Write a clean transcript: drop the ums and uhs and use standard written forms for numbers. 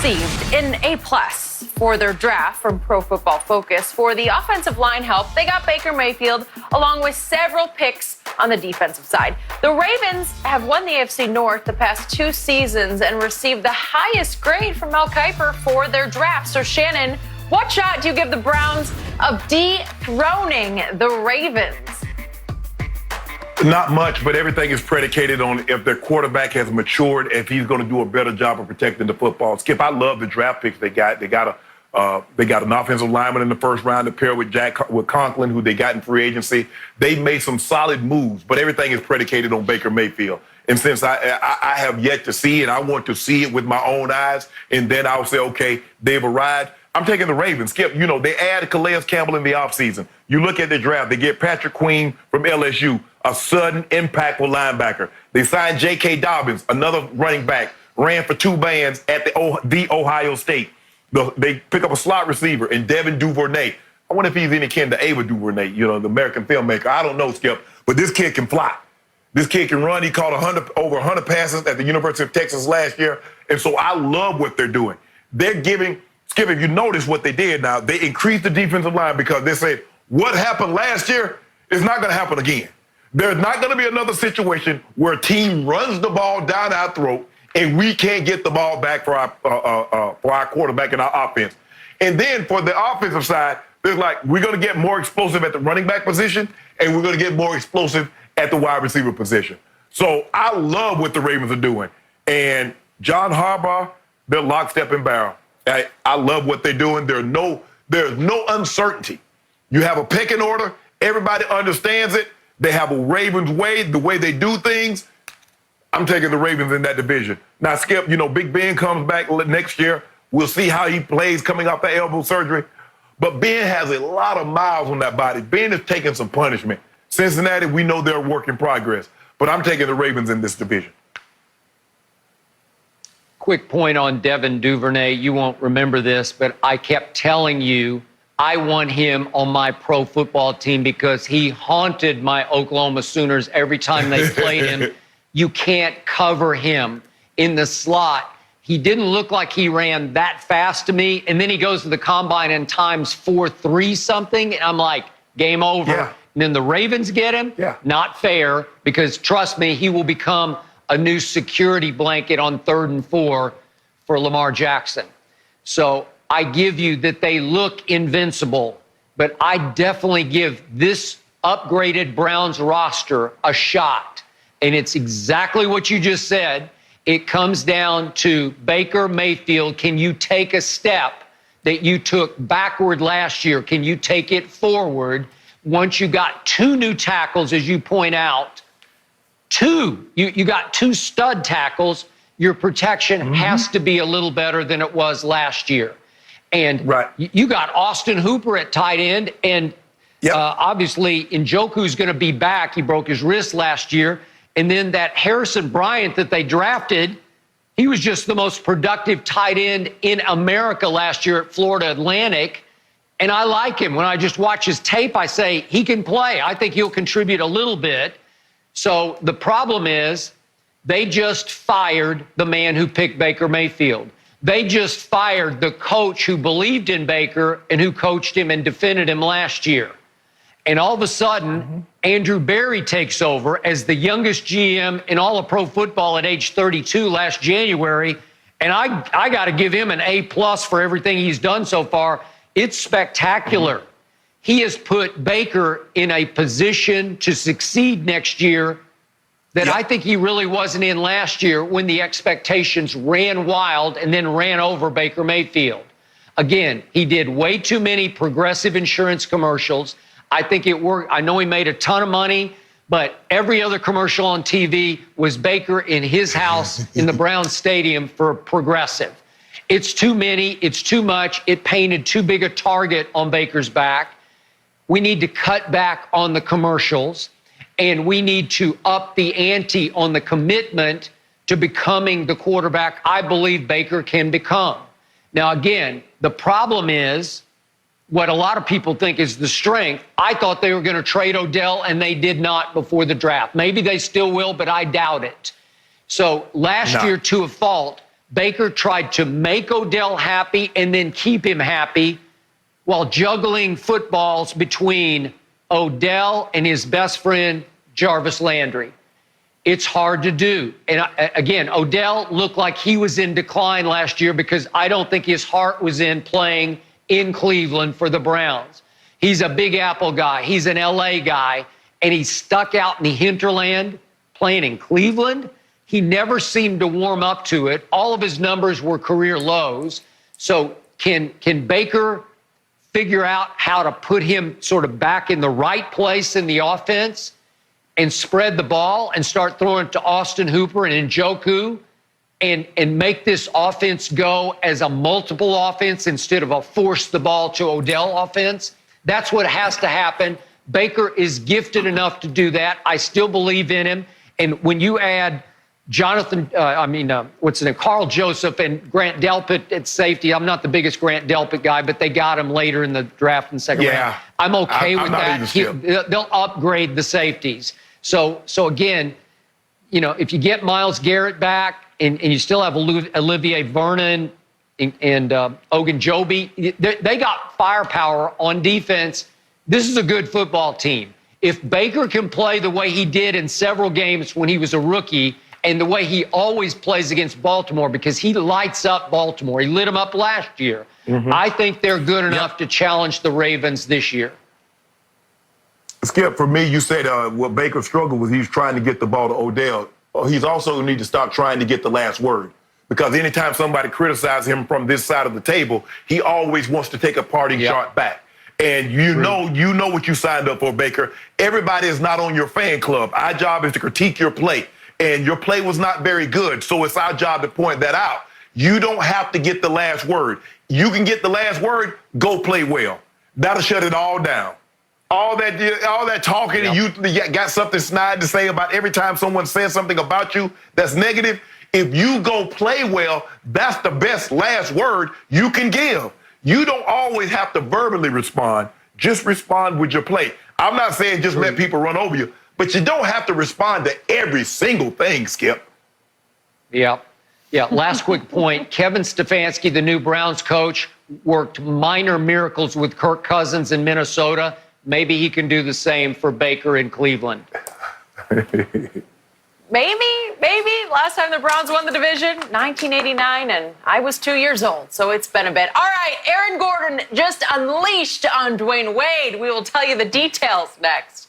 received an A+ for their draft from Pro Football Focus. For the offensive line help, they got Baker Mayfield along with several picks on the defensive side. The Ravens have won the AFC North the past 2 seasons and received the highest grade from Mel Kiper for their draft. So, Shannon, what shot do you give the Browns of dethroning the Ravens? Not much, but everything is predicated on if their quarterback has matured, if he's going to do a better job of protecting the football. Skip, I love the draft picks they got. They got an offensive lineman in the first round to pair with Conklin, who they got in free agency. They made some solid moves, but everything is predicated on Baker Mayfield. And since I have yet to see it, I want to see it with my own eyes, and then I'll say, okay, they've arrived. I'm taking the Ravens. Skip, they added Calais Campbell in the offseason. You look at the draft, they get Patrick Queen from LSU, a sudden, impactful linebacker. They signed J.K. Dobbins, another running back, ran for 2 bands at the Ohio State. They pick up a slot receiver in Devin Duvernay. I wonder if he's any kin to Ava DuVernay, the American filmmaker. I don't know, Skip, but this kid can fly. This kid can run. He caught over 100 passes at the University of Texas last year, and so I love what they're doing. They're giving, Skip, if you notice what they did now, they increased the defensive line because they said what happened last year is not going to happen again. There's not going to be another situation where a team runs the ball down our throat and we can't get the ball back for our quarterback and our offense. And then for the offensive side, there's we're going to get more explosive at the running back position and we're going to get more explosive at the wide receiver position. So I love what the Ravens are doing. And John Harbaugh, they're lockstep and barrel. I love what they're doing. There's no uncertainty. You have a pecking order. Everybody understands it. They have a Ravens way, the way they do things. I'm taking the Ravens in that division. Now, Skip, Big Ben comes back next year. We'll see how he plays coming off the elbow surgery. But Ben has a lot of miles on that body. Ben is taking some punishment. Cincinnati, we know they're a work in progress. But I'm taking the Ravens in this division. Quick point on Devin Duvernay. You won't remember this, but I kept telling you I want him on my pro football team because he haunted my Oklahoma Sooners every time they played him. You can't cover him in the slot. He didn't look like he ran that fast to me. And then he goes to the combine and times 4.3 something. And I'm like, game over. Yeah. And then the Ravens get him. Yeah. Not fair, because trust me, he will become a new security blanket on 3rd and 4 for Lamar Jackson. So I give you that they look invincible, but I definitely give this upgraded Browns roster a shot. And it's exactly what you just said. It comes down to Baker Mayfield. Can you take a step that you took backward last year? Can you take it forward? Once you got 2 new tackles, as you point out, you got 2 stud tackles, your protection has to be a little better than it was last year. And you got Austin Hooper at tight end, and obviously Njoku's going to be back. He broke his wrist last year. And then that Harrison Bryant that they drafted, he was just the most productive tight end in America last year at Florida Atlantic. And I like him. When I just watch his tape, I say he can play. I think he'll contribute a little bit. So the problem is they just fired the man who picked Baker Mayfield. They just fired the coach who believed in Baker and who coached him and defended him last year. And all of a sudden, Andrew Berry takes over as the youngest GM in all of pro football at age 32 last January. And I got to give him an A+ for everything he's done so far. It's spectacular. He has put Baker in a position to succeed next year that I think he really wasn't in last year when the expectations ran wild and then ran over Baker Mayfield. Again, he did way too many Progressive insurance commercials. I think it worked. I know he made a ton of money, but every other commercial on TV was Baker in his house in the Browns Stadium for Progressive. It's too many. It's too much. It painted too big a target on Baker's back. We need to cut back on the commercials, and we need to up the ante on the commitment to becoming the quarterback I believe Baker can become. Now, again, the problem is what a lot of people think is the strength. I thought they were going to trade Odell, and they did not before the draft. Maybe they still will, but I doubt it. So last year, to a fault, Baker tried to make Odell happy and then keep him happy while juggling footballs between Odell and his best friend, Jarvis Landry. It's hard to do. And again, Odell looked like he was in decline last year because I don't think his heart was in playing in Cleveland for the Browns. He's a Big Apple guy. He's an LA guy, and he's stuck out in the hinterland playing in Cleveland. He never seemed to warm up to it. All of his numbers were career lows. So can Baker figure out how to put him sort of back in the right place in the offense and spread the ball and start throwing it to Austin Hooper and Njoku and make this offense go as a multiple offense instead of a force the ball to Odell offense? That's what has to happen. Baker is gifted enough to do that. I still believe in him. And when you add Carl Joseph and Grant Delpit at safety. I'm not the biggest Grant Delpit guy, but they got him later in the draft in the second round. I'm okay with that. They'll upgrade the safeties. So again, if you get Myles Garrett back and you still have Olivier Vernon and Ogunjobi, they got firepower on defense. This is a good football team. If Baker can play the way he did in several games when he was a rookie, and the way he always plays against Baltimore, because he lights up Baltimore. He lit them up last year. I think they're good enough to challenge the Ravens this year. Skip, for me, you said what Baker struggled with, he's trying to get the ball to Odell. He's also need to stop trying to get the last word. Because anytime somebody criticizes him from this side of the table, he always wants to take a parting shot back. And you know what you signed up for, Baker. Everybody is not on your fan club. Our job is to critique your play. And your play was not very good, so it's our job to point that out. You don't have to get the last word. You can get the last word, go play well. That'll shut it all down. All that talking, and you got something snide to say about every time someone says something about you that's negative. If you go play well, that's the best last word you can give. You don't always have to verbally respond. Just respond with your play. I'm not saying just let people run over you, but you don't have to respond to every single thing, Skip. Yeah. Last quick point. Kevin Stefanski, the new Browns coach, worked minor miracles with Kirk Cousins in Minnesota. Maybe he can do the same for Baker in Cleveland. Maybe. Last time the Browns won the division, 1989, and I was 2 years old, so it's been a bit. All right, Aaron Gordon just unleashed on Dwayne Wade. We will tell you the details next.